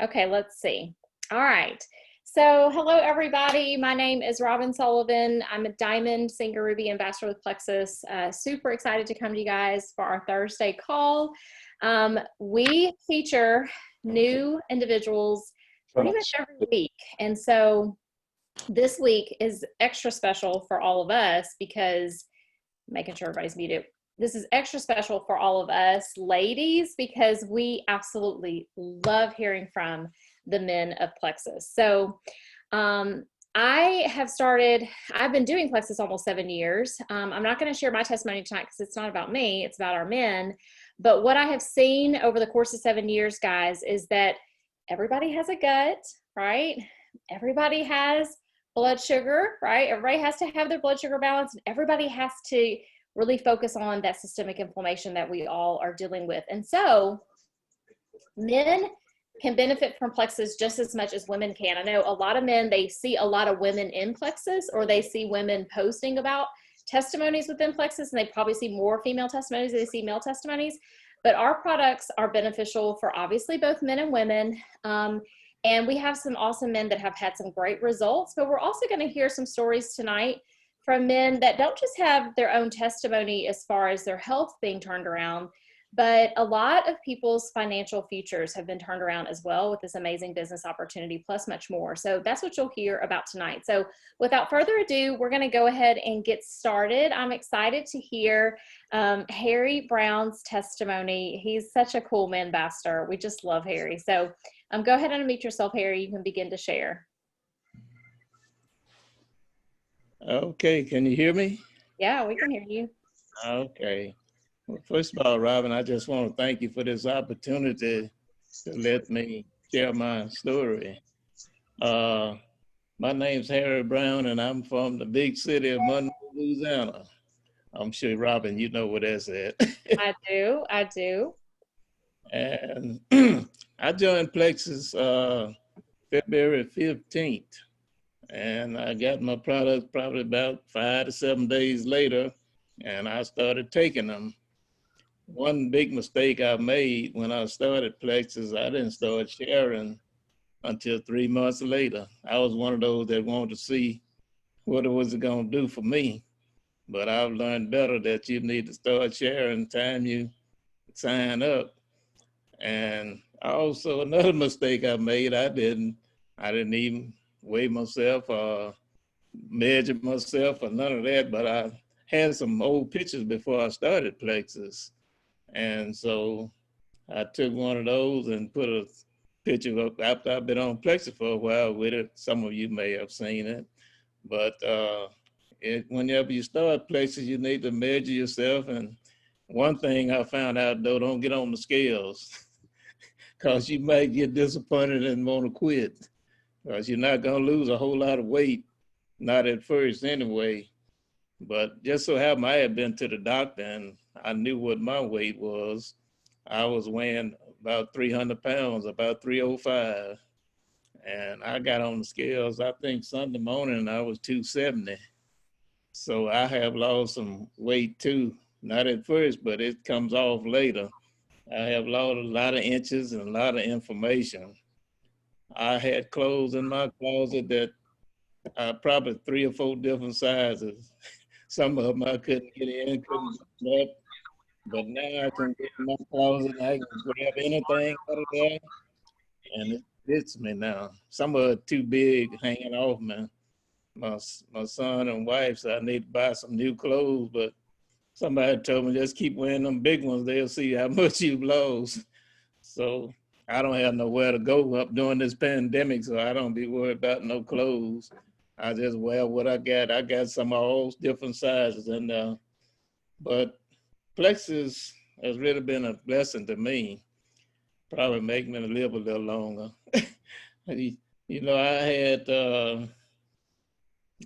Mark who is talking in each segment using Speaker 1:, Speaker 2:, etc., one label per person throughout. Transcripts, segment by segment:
Speaker 1: Okay, let's see. All right. So hello, everybody. My name is Robin Sullivan. I'm a Diamond Singer Ruby Ambassador with Plexus. Super excited to come to you guys for our Thursday call. We feature new individuals pretty much every week. And so this week is extra special for all of us because, making sure everybody's muted. This is extra special for all of us ladies because we absolutely love hearing from the men of Plexus. So I've been doing Plexus almost 7 years. I'm not going to share my testimony tonight because it's not about me, it's about our men. But what I have seen over the course of 7 years, guys, is that everybody has a gut, right? Everybody has blood sugar, right? Everybody has to have their blood sugar balance, and everybody has to really focus on that systemic inflammation that we all are dealing with. And so men can benefit from Plexus just as much as women can. I know a lot of men, they see a lot of women in Plexus, or they see women posting about testimonies within Plexus, and they probably see more female testimonies than they see male testimonies. But our products are beneficial for obviously both men and women. And we have some awesome men that have had some great results, but we're also going to hear some stories tonight from men that don't just have their own testimony as far as their health being turned around, but a lot of people's financial futures have been turned around as well with this amazing business opportunity, plus much more. So that's what you'll hear about tonight. So without further ado, we're going to go ahead and get started. I'm excited to hear Harry Brown's testimony. He's such a cool man ambassador. We just love Harry. So go ahead and unmute yourself, Harry. You can begin to share.
Speaker 2: Okay, can you hear me?
Speaker 1: Yeah, we can hear you.
Speaker 2: Okay. Well, first of all, Robin, I just want to thank you for this opportunity to let me share my story. My name's Harry Brown, and I'm from the big city of Monroe, Louisiana. I'm sure, Robin, you know where that's at.
Speaker 1: I do.
Speaker 2: And I joined Plexus February 15th. And I got my products probably about 5 to 7 days later, and I started taking them. One big mistake I made when I started Plexus, I didn't start sharing until 3 months later. I was one of those that wanted to see what it was going to do for me. But I've learned better that you need to start sharing the time you sign up. And also another mistake I made, I didn't even weigh myself or measure myself or none of that, but I had some old pictures before I started Plexus. And so I took one of those and put a picture up after I've been on Plexus for a while with it. Some of you may have seen it, but whenever you start Plexus, you need to measure yourself. And one thing I found out though, don't get on the scales because you might get disappointed and want to quit. Because you're not going to lose a whole lot of weight, not at first anyway. But just so happened I had been to the doctor and I knew what my weight was. I was weighing about 300 pounds, about 305. And I got on the scales, I think Sunday morning, I was 270. So I have lost some weight too, not at first, but it comes off later. I have lost a lot of inches and a lot of information. I had clothes in my closet that probably 3 or 4 different sizes. Some of them I couldn't get in, couldn't get up. But now I can get in my closet and I can grab anything out of there. And it fits me now. Some of it too big hanging off me. My son and wife said I need to buy some new clothes, but somebody told me just keep wearing them big ones. They'll see how much you've lost. So I don't have nowhere to go up during this pandemic, so I don't be worried about no clothes. I just wear what I got. I got some of all different sizes, and but Plexus has really been a blessing to me. Probably make me live a little longer. You know, I had a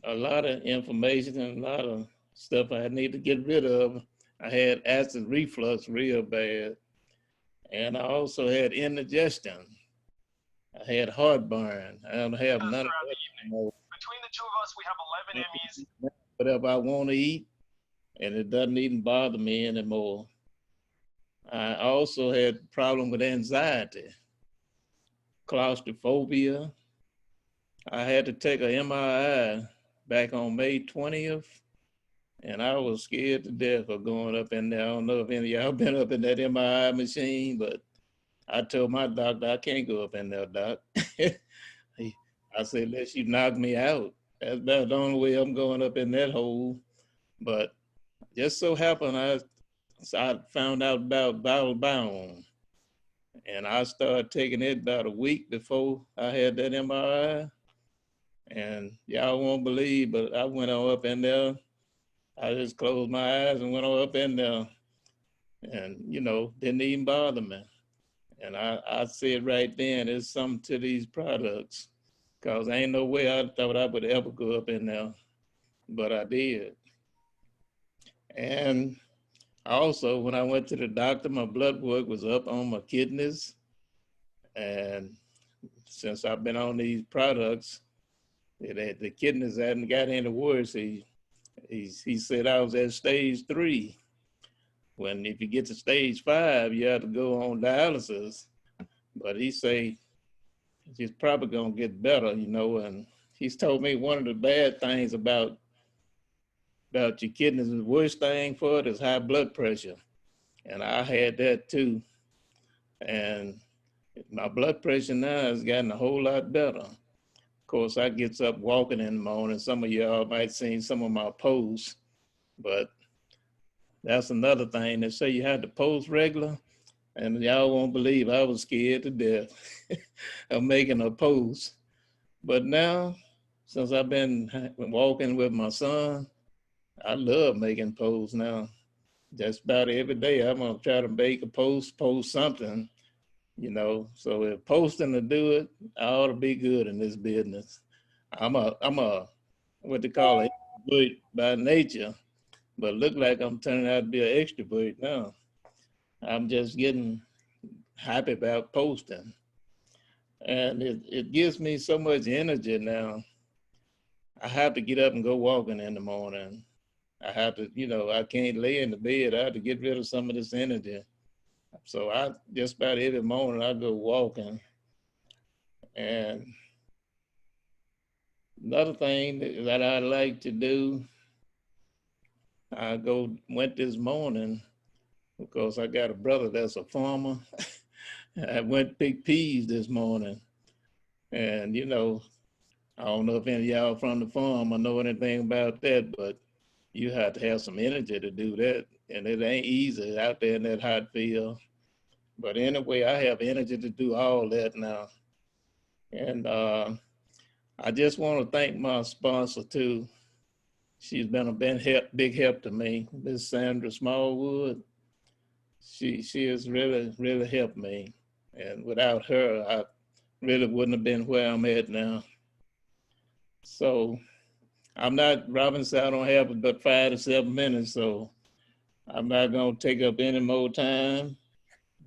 Speaker 2: lot of information and a lot of stuff I need to get rid of. I had acid reflux real bad. And I also had indigestion. I had heartburn. I don't have none of that anymore.
Speaker 3: Between the two of us, we have 11 Emmys.
Speaker 2: Whatever I want to eat, and it doesn't even bother me anymore. I also had problem with anxiety. claustrophobia. I had to take a MRI back on May 20th, and I was scared to death of going up in there. I don't know if any of y'all been up in that MRI machine, but I told my doctor, I can't go up in there, doc. I said, unless you knock me out. That's about the only way I'm going up in that hole. But just so happened, I found out about harrybrown, and I started taking it about a week before I had that MRI. And y'all won't believe, but I went on up in there. I just closed my eyes and went on up in there, and didn't even bother me. And I said right then, there's something to these products, because ain't no way I thought I would ever go up in there, but I did. And also, when I went to the doctor, my blood work was up on my kidneys. And since I've been on these products, the kidneys hadn't got any worse. He said I was at stage 3. When if you get to stage 5, you have to go on dialysis. But he say it's probably gonna get better, and he's told me one of the bad things about your kidneys, the worst thing for it is high blood pressure. And I had that too. And my blood pressure now has gotten a whole lot better. Of course, I gets up walking in the morning. Some of y'all might seen some of my posts, but that's another thing. They say you have to post regular, and y'all won't believe I was scared to death of making a post. But now, since I've been walking with my son, I love making posts now. Just about every day, I'm gonna try to make a post something, So if posting to do it, I ought to be good in this business. I'm a what they call it, extrovert by nature, but look like I'm turning out to be an extrovert now. I'm just getting happy about posting. And it gives me so much energy now. I have to get up and go walking in the morning. I have to, I can't lay in the bed. I have to get rid of some of this energy. So I just about every morning I go walking. And another thing that I like to do, I went this morning because I got a brother that's a farmer. I went pick peas this morning. And, I don't know if any of y'all from the farm or know anything about that, but you have to have some energy to do that. And it ain't easy out there in that hot field. But anyway, I have energy to do all that now. And I just want to thank my sponsor too. She's been a big help to me, Miss Sandra Smallwood. She has really, really helped me. And without her, I really wouldn't have been where I'm at now. So I'm not, Robin said I don't have but 5 to 7 minutes, so I'm not gonna take up any more time.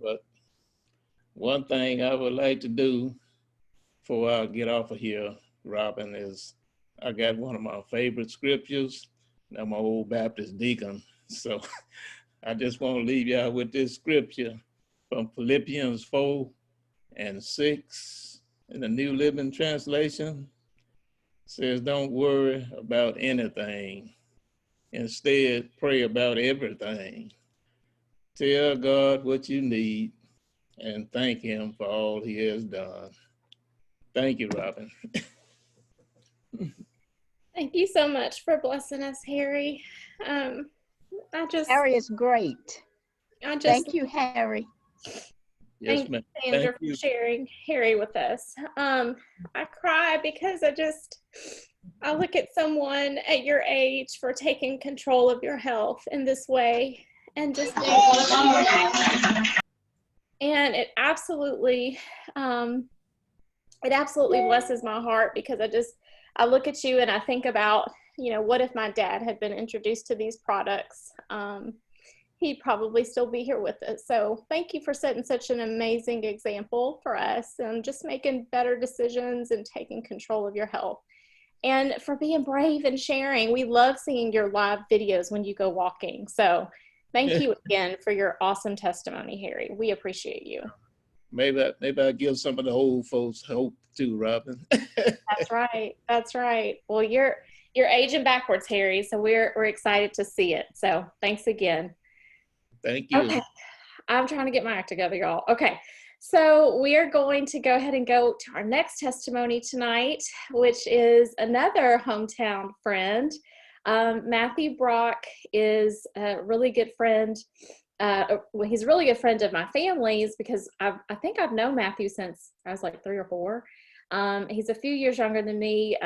Speaker 2: But one thing I would like to do before I get off of here, Robin, is I got one of my favorite scriptures. I'm an old Baptist deacon, so I just want to leave y'all with this scripture from Philippians 4:6 in the New Living Translation. It says, don't worry about anything. Instead, pray about everything. Tell God what you need and thank him for all he has done. Thank you, Robin.
Speaker 1: Thank you so much for blessing us, Harry.
Speaker 4: Harry is great. Thank you, Harry.
Speaker 2: Yes, ma'am.
Speaker 1: Sandra, for sharing Harry with us. I cry because I look at someone at your age for taking control of your health in this way and just think, and it absolutely blesses my heart, because I look at you and I think about, what if my dad had been introduced to these products? He'd probably still be here with us. So thank you for setting such an amazing example for us and just making better decisions and taking control of your health, and for being brave and sharing. We love seeing your live videos when you go walking. So thank you again for your awesome testimony, Harry. We appreciate you.
Speaker 2: maybe I give some of the old folks hope too, Robin.
Speaker 1: That's right. That's right. Well, you're aging backwards, Harry. So we're excited to see it. So thanks again.
Speaker 2: Thank you.
Speaker 1: Okay. I'm trying to get my act together, y'all. Okay. So we are going to go ahead and go to our next testimony tonight, which is another hometown friend. Matthew Brock is a really good friend. Well, he's a really good friend of my family's because I think I've known Matthew since I was like 3 or 4. He's a few years younger than me.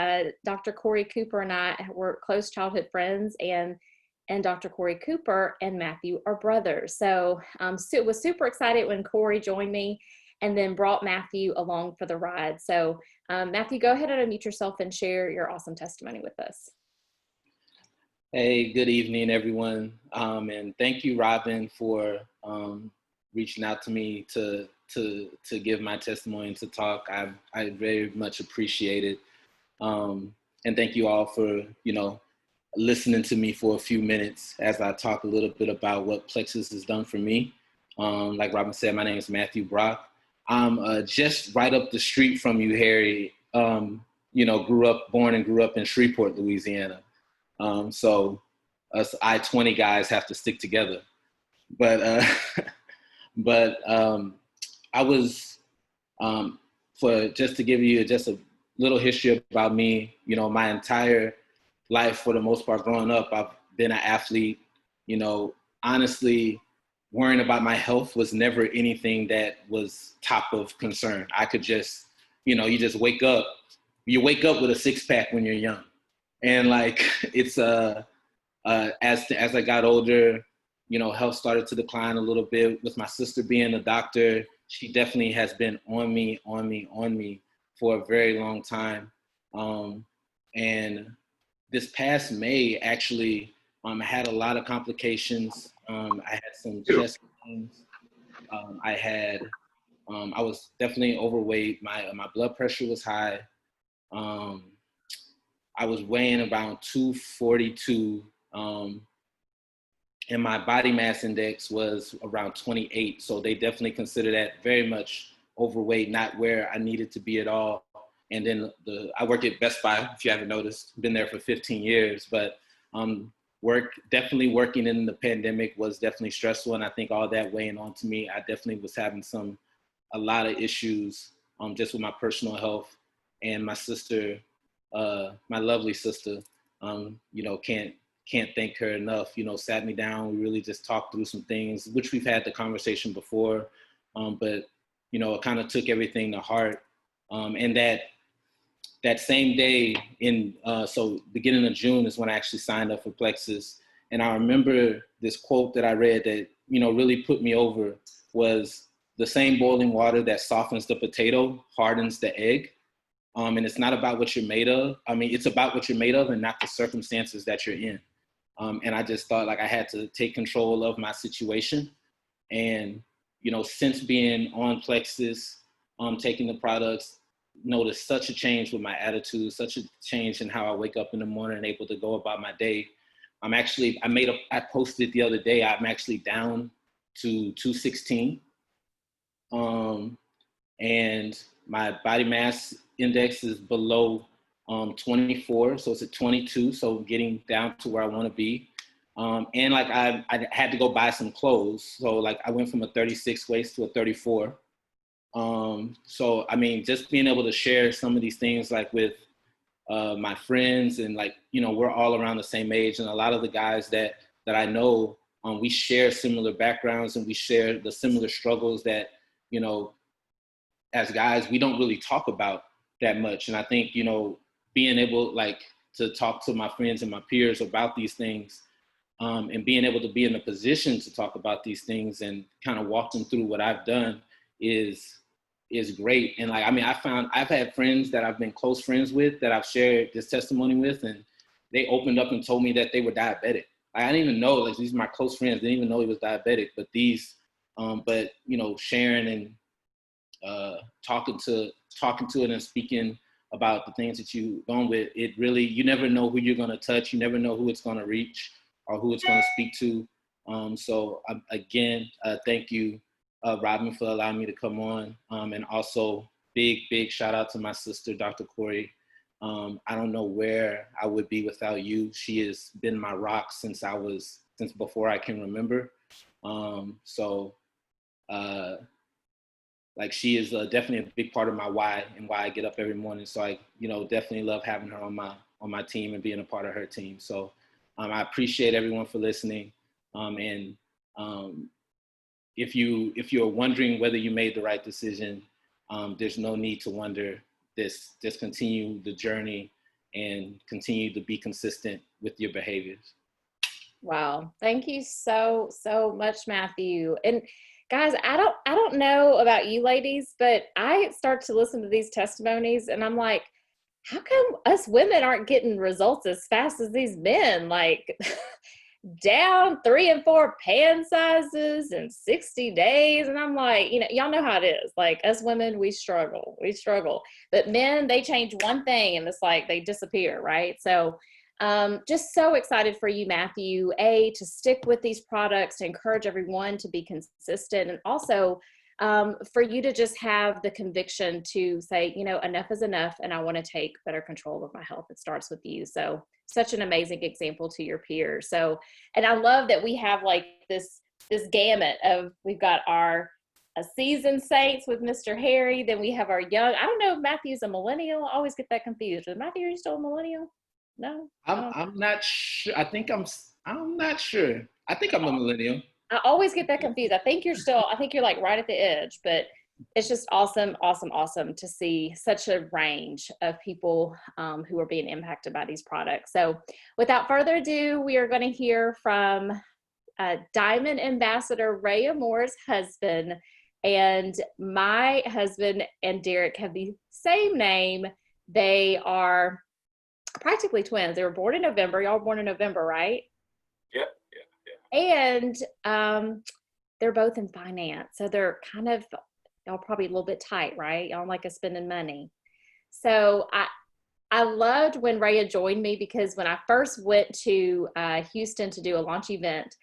Speaker 1: Dr. Corey Cooper and I were close childhood friends, and Dr. Corey Cooper and Matthew are brothers. So was super excited when Corey joined me and then brought Matthew along for the ride. So Matthew, go ahead and unmute yourself and share your awesome testimony with us.
Speaker 5: Hey, good evening, everyone. And thank you, Robin, for reaching out to me to give my testimony and to talk. I very much appreciate it. And thank you all for, listening to me for a few minutes as I talk a little bit about what Plexus has done for me. Like Robin said, my name is Matthew Brock. I'm just right up the street from you, Harry. Born and grew up in Shreveport, Louisiana. So us I-20 guys have to stick together. But I was, just to give you just a little history about me, my entire life, for the most part, growing up, I've been an athlete. Honestly, worrying about my health was never anything that was top of concern. I could just, you just wake up with a 6-pack when you're young. And it's as I got older, health started to decline a little bit. With my sister being a doctor, she definitely has been on me for a very long time. And this past May, actually, I had a lot of complications. I had some chest pains. I was definitely overweight. My blood pressure was high. I was weighing around 242, and my body mass index was around 28. So they definitely consider that very much overweight, not where I needed to be at all. And then I work at Best Buy, if you haven't noticed, been there for 15 years, but definitely working in the pandemic was definitely stressful. And I think all that weighing on to me, I definitely was having a lot of issues just with my personal health. And my sister, my lovely sister, can't thank her enough, sat me down. We really just talked through some things, which we've had the conversation before, but, it kind of took everything to heart. And that same day so beginning of June is when I actually signed up for Plexus. And I remember this quote that I read that, really put me over was, the same boiling water that softens the potato hardens the egg. And it's not about what you're made of. It's about what you're made of and not the circumstances that you're in. And I just thought I had to take control of my situation. And, since being on Plexus, taking the products, noticed such a change with my attitude, such a change in how I wake up in the morning and able to go about my day. I posted the other day, I'm actually down to 216. And my body mass index is below 24, so it's at 22, so getting down to where I want to be. And I had to go buy some clothes, so I went from a 36 waist to a 34. So just being able to share some of these things with my friends, and we're all around the same age, and a lot of the guys that I know, we share similar backgrounds, and we share the similar struggles that as guys we don't really talk about that much. And I think being able to talk to my friends and my peers about these things, and being able to be in a position to talk about these things and kind of walk them through what I've done is great. And I've had friends that I've been close friends with that I've shared this testimony with, and they opened up and told me that they were diabetic. I didn't even know, these are my close friends, didn't even know he was diabetic, but sharing and talking to it and speaking about the things that you've gone with, it really, you never know who you're going to touch. You never know who it's going to reach or who it's going to speak to. So again, thank you Robin, for allowing me to come on. And also big shout out to my sister, Dr. Corey. I don't know where I would be without you. She has been my rock since before I can remember. Like she is definitely a big part of my why and why I get up every morning. So I, definitely love having her on my team and being a part of her team. So I appreciate everyone for listening. If you're wondering whether you made the right decision, there's no need to wonder. Just continue the journey and continue to be consistent with your behaviors.
Speaker 1: Wow. Thank you so much, Matthew. And guys, I don't know about you ladies, but I start to listen to these testimonies and I'm like, how come us women aren't getting results as fast as these men? Like down 3 and 4 pan sizes in 60 days. And I'm like, y'all know how it is. Like us women, we struggle. But men, they change one thing and it's like they disappear, right? So just so excited for you, Matthew, to stick with these products, to encourage everyone to be consistent, and also for you to just have the conviction to say, enough is enough, and I want to take better control of my health. It starts with you. So such an amazing example to your peers. So, and I love that we have like this gamut of, we've got our seasoned saints with Mr. Harry, then we have our young, I don't know if Matthew's a millennial. I always get that confused. Is Matthew, are you still a millennial? No?
Speaker 5: I'm not sure. I'm not sure. I think I'm a millennial.
Speaker 1: I always get that confused. I think you're like right at the edge, but it's just awesome to see such a range of people who are being impacted by these products. So without further ado, we are going to hear from Diamond Ambassador Raya Moore's husband. And my husband and Derrick have the same name. They are practically twins. They were born in November. Y'all were born in November, right?
Speaker 3: Yeah.
Speaker 1: And they're both in finance. So they're kind of, y'all probably a little bit tight, right? Y'all like us spending money. So I loved when Raya joined me, because when I first went to Houston to do a launch event,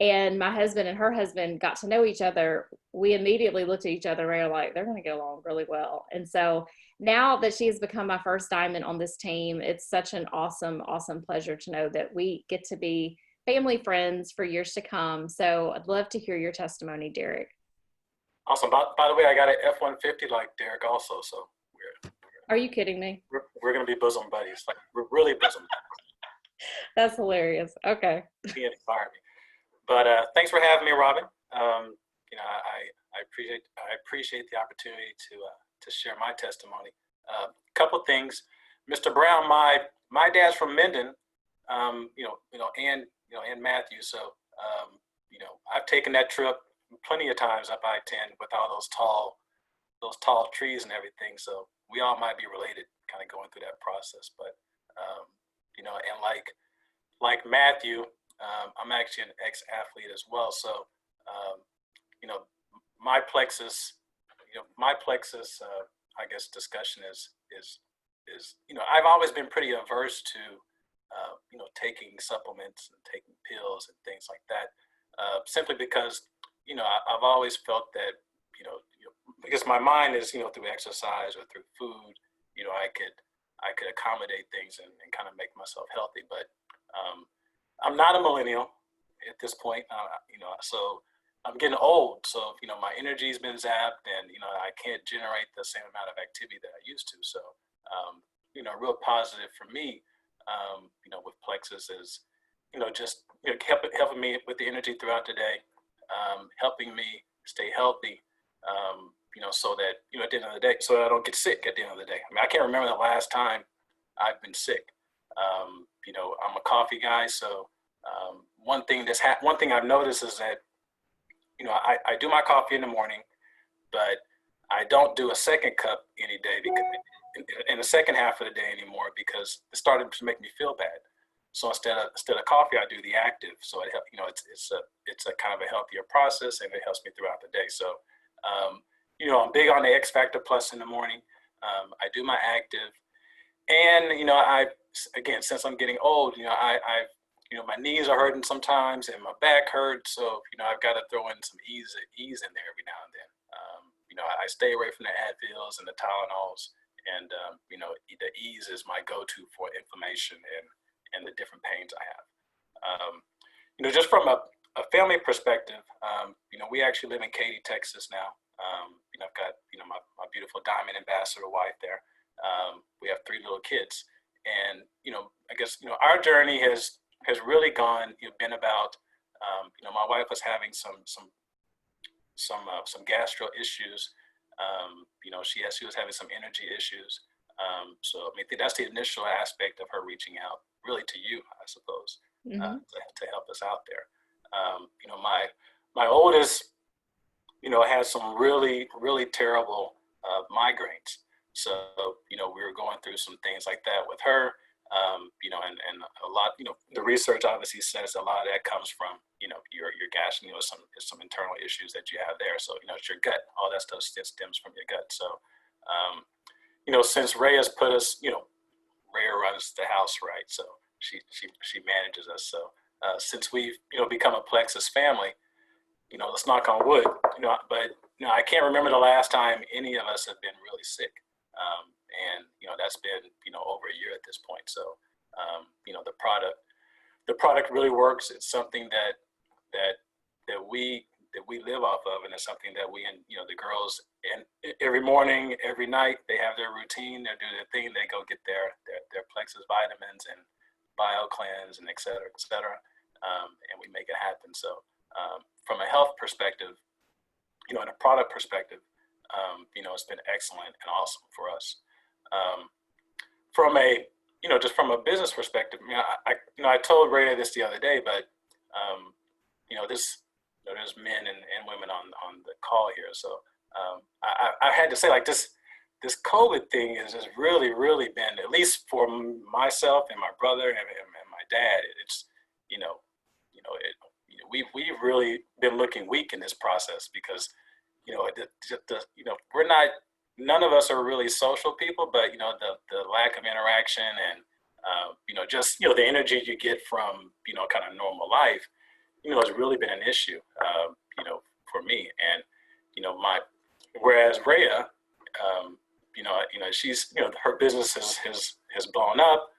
Speaker 1: and my husband and her husband got to know each other, we immediately looked at each other and were like, they're going to get along really well. And so now that she has become my first diamond on this team, it's such an awesome pleasure to know that we get to be family friends for years to come. So I'd love to hear your testimony, Derrick.
Speaker 3: Awesome. By the way, I got an F-150 like Derrick also. So
Speaker 1: Are you kidding me?
Speaker 3: We're going to be bosom buddies. Like we're really bosom buddies.
Speaker 1: That's hilarious. Okay.
Speaker 3: He inspired me. But thanks for having me, Robin. I appreciate the opportunity to share my testimony. Couple things, Mr. Brown. My dad's from Minden. And Matthew. So I've taken that trip plenty of times up I-10 with all those tall trees and everything. So we all might be related, kind of going through that process. But and like Matthew. I'm actually an ex-athlete as well. So, my Plexus, I guess discussion is, I've always been pretty averse to, taking supplements and taking pills and things like that, simply because, I've always felt that, because my mind is, through exercise or through food, I could accommodate things and kind of make myself healthy, but, I'm not a millennial at this point, so I'm getting old. So, my energy's been zapped and, I can't generate the same amount of activity that I used to. So, real positive for me, with Plexus is, just helping me with the energy throughout the day, helping me stay healthy, so that, at the end of the day, so that I don't get sick at the end of the day. I mean, I can't remember the last time I've been sick. I'm a coffee guy, so one thing I've noticed is that I do my coffee in the morning, but I don't do a second cup any day because in the second half of the day anymore, because it started to make me feel bad. So instead of coffee, I do the active. So it it's a kind of a healthier process, and it helps me throughout the day. So I'm big on the X Factor Plus in the morning. I do my active, and again, since I'm getting old, my knees are hurting sometimes and my back hurts. So, I've got to throw in some ease in there every now and then. I stay away from the Advils and the Tylenols, and, the ease is my go-to for inflammation and the different pains I have. Just from a family perspective, we actually live in Katy, Texas now. I've got, my beautiful Diamond Ambassador wife there. We have 3 little kids, and, I guess, our journey has really been about, my wife was having some gastro issues. She was having some energy issues. So I think that's the initial aspect of her reaching out really to you, I suppose, to help us out there. My oldest, has some really, really terrible migraines. So, we were going through some things like that with her, and a lot, the research obviously says a lot of that comes from, your gas, some internal issues that you have there. So, it's your gut, all that stuff stems from your gut. So, since Ray has put us, Rhea runs the house, right? So she manages us. So since we've, become a Plexus family, let's knock on wood, but I can't remember the last time any of us have been really sick. And, that's been, over a year at this point. So, the product really works. It's something that we live off of, and it's something that we, and the girls, and every morning, every night, they have their routine. They do their thing. They go get their Plexus vitamins and BioCleanse and et cetera, and we make it happen. So from a health perspective, and a product perspective, it's been excellent and awesome for us. From a, just from a business perspective, I told Ray this the other day, but there's men and women on the call here. So I had to say, like, this COVID thing has just really, really been, at least for myself and my brother and my dad, it's, we've really been looking weak in this process because, we're not, none of us are really social people, but, the lack of interaction and, just, the energy you get from, kind of normal life, has really been an issue, for me. And, whereas Rhea, she's, her business has blown up,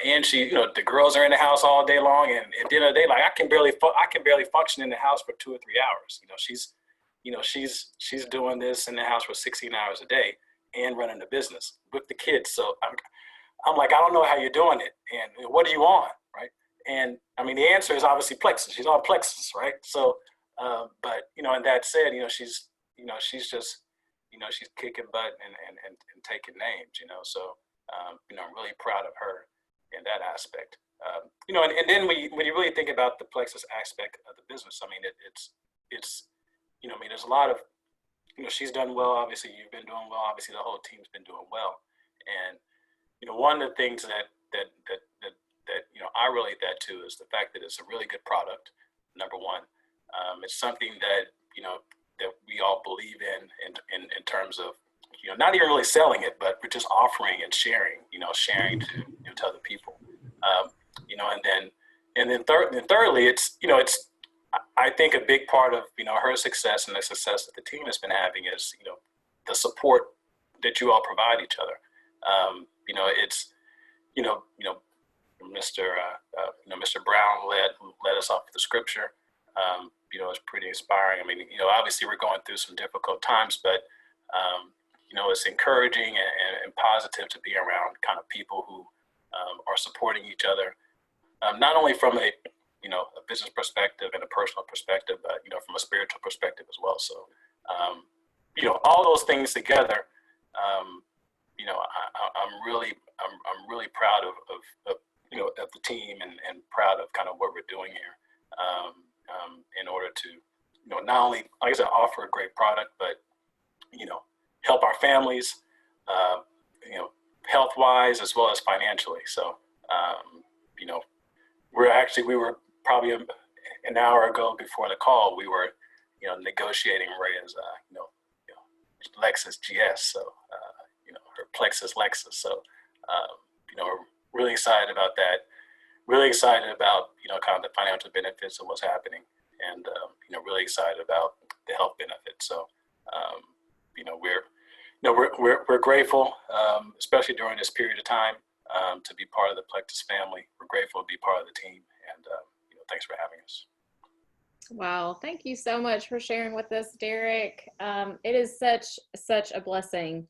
Speaker 3: and she, the girls are in the house all day long, and at the end of the day, like I can barely function in the house for 2 or 3 hours. She's doing this in the house for 16 hours a day and running the business with the kids. So I'm like, I don't know how you're doing it, and what are you on, right? And I mean, the answer is obviously Plexus. She's on Plexus, right? So, but and that said, she's just, she's kicking butt and taking names, So, I'm really proud of her in that aspect. And then when you really think about the Plexus aspect of the business, I mean, it's there's a lot of, she's done well. Obviously, you've been doing well. Obviously, the whole team's been doing well. And one of the things that I relate that to is the fact that it's a really good product. Number one, it's something that that we all believe in terms of not even really selling it, but we're just offering and sharing. Sharing to other people. And then thirdly, it's I think a big part of her success and the success that the team has been having is the support that you all provide each other. It's Mr. Brown led us off with the scripture. It's pretty inspiring. I mean, obviously we're going through some difficult times, but it's encouraging and positive to be around kind of people who are supporting each other, not only from a business perspective and a personal perspective, but from a spiritual perspective as well. So all those things together, I'm really proud of the team and proud of kind of what we're doing here, in order to not only, like I said, offer a great product, but help our families, health wise as well as financially. So we were probably an hour ago before the call, we were negotiating Rhea's Lexus GS, so her Plexus Lexus. So we're really excited about that. really excited about, kind of the financial benefits of what's happening, and, really excited about the health benefits. So, we're grateful, especially during this period of time, to be part of the Plexus family. We're grateful to be part of the team, and, thanks for having us.
Speaker 1: Wow. Thank you so much for sharing with us, Derrick. It is such a blessing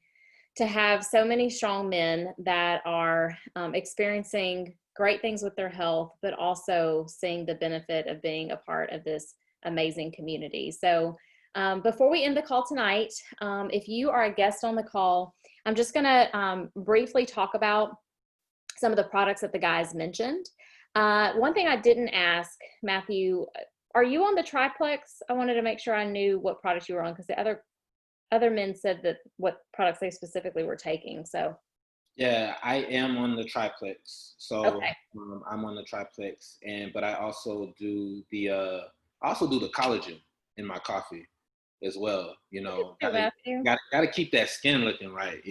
Speaker 1: to have so many strong men that are experiencing great things with their health, but also seeing the benefit of being a part of this amazing community. So before we end the call tonight, if you are a guest on the call, I'm just going to briefly talk about some of the products that the guys mentioned. One thing I didn't ask, Matthew, are you on the triplex? I wanted to make sure I knew what products you were on, because the other men said that what products they specifically were taking. So
Speaker 5: yeah, I am on the triplex. So
Speaker 1: okay.
Speaker 5: I'm on the triplex, but I also do the collagen in my coffee as well. Gotta keep that skin looking right.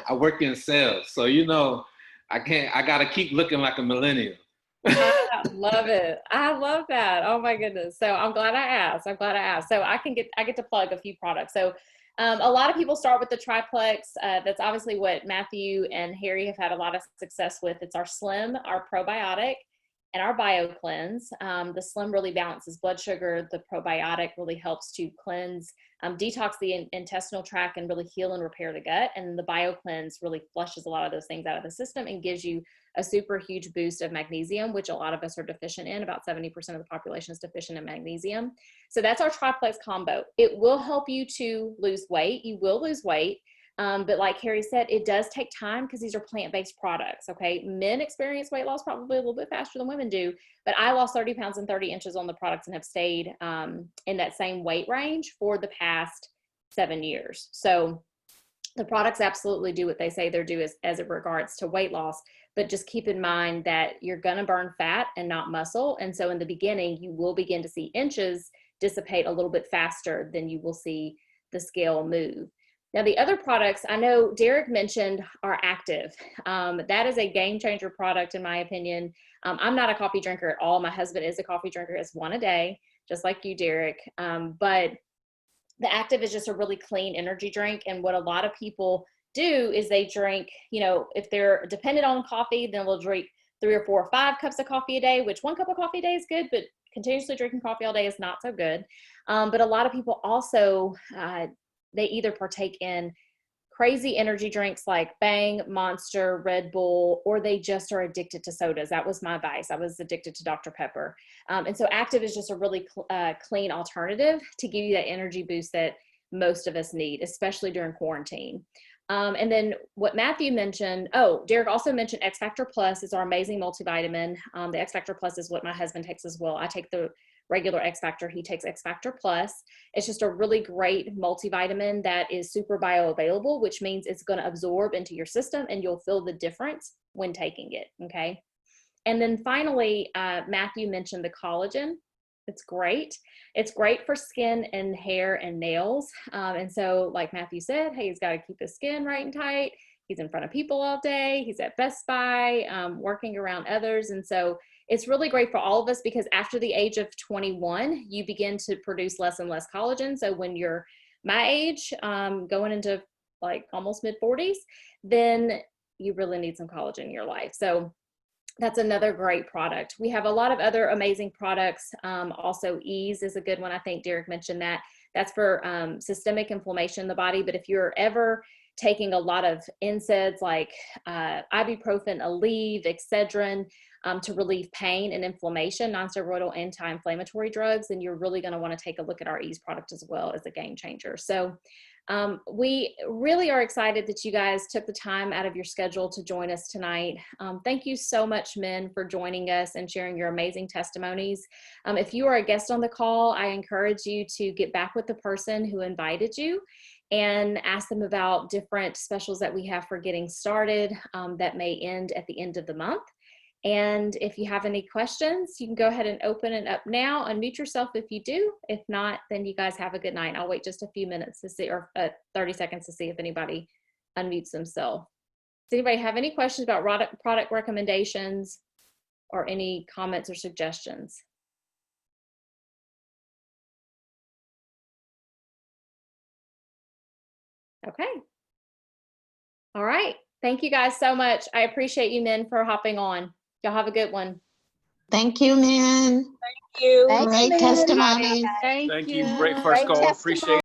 Speaker 5: I work in sales, so I gotta keep looking like a millennial.
Speaker 1: I love it. I love that. Oh my goodness. So I'm glad I asked. So I get to plug a few products. So a lot of people start with the triplex. That's obviously what Matthew and Harry have had a lot of success with. It's our Slim, our probiotic, and our bio cleanse. The Slim really balances blood sugar. The probiotic really helps to cleanse, detox the intestinal tract and really heal and repair the gut. And the bio cleanse really flushes a lot of those things out of the system and gives you a super huge boost of magnesium, which a lot of us are deficient in. About 70% of the population is deficient in magnesium. So that's our triplex combo. It will help you to lose weight. You will lose weight. But like Harry said, it does take time because these are plant-based products, okay? Men experience weight loss probably a little bit faster than women do, but I lost 30 pounds and 30 inches on the products and have stayed in that same weight range for the past 7 years. So the products absolutely do what they say they're due as it regards to weight loss, but just keep in mind that you're gonna burn fat and not muscle. And so in the beginning, you will begin to see inches dissipate a little bit faster than you will see the scale move. Now, the other products, I know Derrick mentioned are active. That is a game changer product, in my opinion. I'm not a coffee drinker at all. My husband is a coffee drinker, has one a day, just like you, Derrick. But the active is just a really clean energy drink. And what a lot of people do is they drink, if they're dependent on coffee, then they'll drink 3 or 4 or 5 cups of coffee a day, which 1 cup of coffee a day is good, but continuously drinking coffee all day is not so good. But a lot of people also, they either partake in crazy energy drinks like Bang, Monster, Red Bull, or they just are addicted to sodas. That was my vice. I was addicted to Dr. Pepper. And so active is just a really clean alternative to give you that energy boost that most of us need, especially during quarantine. And then what Matthew mentioned, Derrick also mentioned X Factor Plus is our amazing multivitamin. The X Factor Plus is what my husband takes as well. I take the regular X Factor, he takes X Factor Plus. It's just a really great multivitamin that is super bioavailable, which means it's going to absorb into your system and you'll feel the difference when taking it, okay? And then finally, Matthew mentioned the collagen. It's great. It's great for skin and hair and nails. And so like Matthew said, hey, he's got to keep his skin right and tight. He's in front of people all day. He's at Best Buy, working around others. And so it's really great for all of us because after the age of 21, you begin to produce less and less collagen. So when you're my age, going into like almost mid 40s, then you really need some collagen in your life. So that's another great product. We have a lot of other amazing products. Also Ease is a good one. I think Derrick mentioned that. That's for systemic inflammation in the body. But if you're ever taking a lot of NSAIDs like ibuprofen, Aleve, Excedrin, to relieve pain and inflammation, non-steroidal anti-inflammatory drugs, then you're really going to want to take a look at our Ease product as well as a game changer. So we really are excited that you guys took the time out of your schedule to join us tonight. Thank you so much, men, for joining us and sharing your amazing testimonies. If you are a guest on the call, I encourage you to get back with the person who invited you and ask them about different specials that we have for getting started that may end at the end of the month. And if you have any questions, you can go ahead and open it up now. Unmute yourself if you do. If not, then you guys have a good night. I'll wait just a few minutes to see, or 30 seconds to see if anybody unmutes themselves. Does anybody have any questions about product recommendations or any comments or suggestions? Okay. All right. Thank you guys so much. I appreciate you men for hopping on. Y'all have a good one.
Speaker 6: Thank you, man.
Speaker 7: you.
Speaker 4: Thanks,
Speaker 6: Great
Speaker 4: Lynn.
Speaker 6: testimony.
Speaker 1: Thank
Speaker 7: Thank you. Great first
Speaker 4: Great
Speaker 7: call.
Speaker 4: testimony.
Speaker 7: Appreciate it.